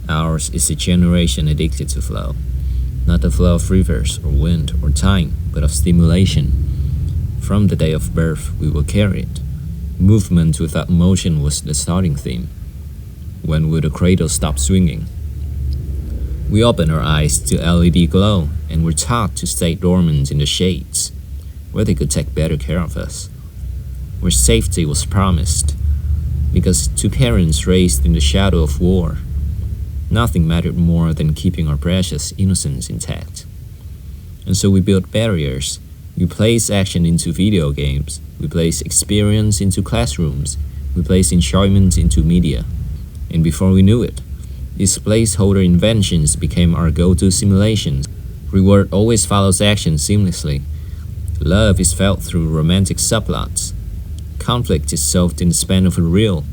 Ours is a generation addicted to flow. Not the flow of rivers or wind or time, but of stimulation. From the day of birth, we will carry it. Movement without motion was the starting theme. When will the cradle stop swinging? We opened our eyes to LED glow and were taught to stay dormant in the shades, where they could take better care of us, where safety was promised, because to parents raised in the shadow of war, nothing mattered more than keeping our precious innocence intact. And so we built barriers. We placed action into video games. We placed experience into classrooms. We placed enjoyment into media. And before we knew it, these placeholder inventions became our go-to simulations. Reward always follows action seamlessly. Love is felt through romantic subplots. Conflict is solved in the span of a reel.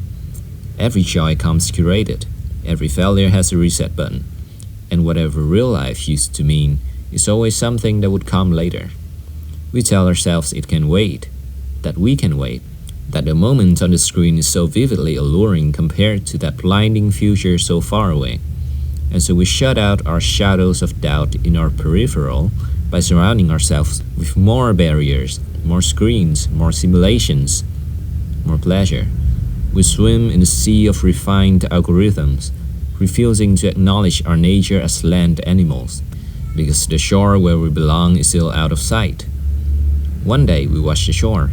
Every joy comes curated. Every failure has a reset button. And whatever real life used to mean is always something that would come later. We tell ourselves it can wait, that we can wait, that the moment on the screen is so vividly alluring compared to that blinding future so far away. And so we shut out our shadows of doubt in our peripheral by surrounding ourselves with more barriers, more screens, more simulations, more pleasure. We swim in a sea of refined algorithms, refusing to acknowledge our nature as land animals, because the shore where we belong is still out of sight. One day we watch the shore.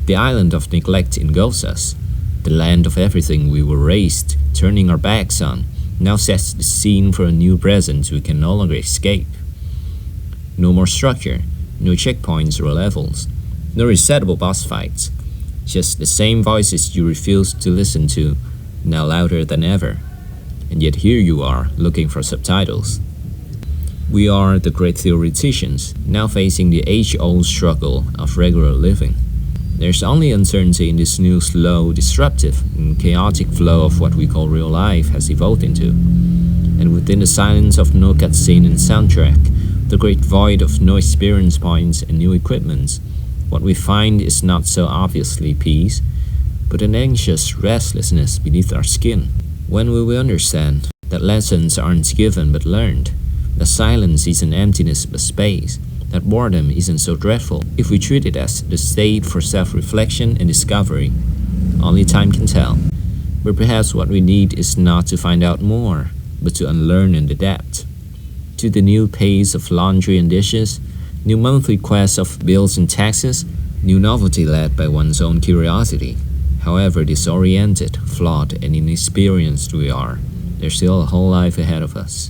The island of neglect engulfs us. The land of everything we were raised, turning our backs on, now sets the scene for a new present we can no longer escape. No more structure, no checkpoints or levels, no resettable boss fights. Just the same voices you refused to listen to, now louder than ever. And yet here you are, looking for subtitles. We are the great theoreticians, now facing the age-old struggle of regular living. There's only uncertainty in this new, slow, disruptive, and chaotic flow of what we call real life has evolved into. And within the silence of no cutscene and soundtrack, the great void of no experience points and new equipments, what we find is not so obviously peace, but an anxious restlessness beneath our skin. When will we understand that lessons aren't given but learned? That silence isn't emptiness but space. That boredom isn't so dreadful if we treat it as the state for self-reflection and discovery. Only time can tell. But perhaps what we need is not to find out more, but to unlearn and adapt. To the new pace of laundry and dishes, new monthly quests of bills and taxes, new novelty led by one's own curiosity. However disoriented, flawed, and inexperienced we are, there's still a whole life ahead of us.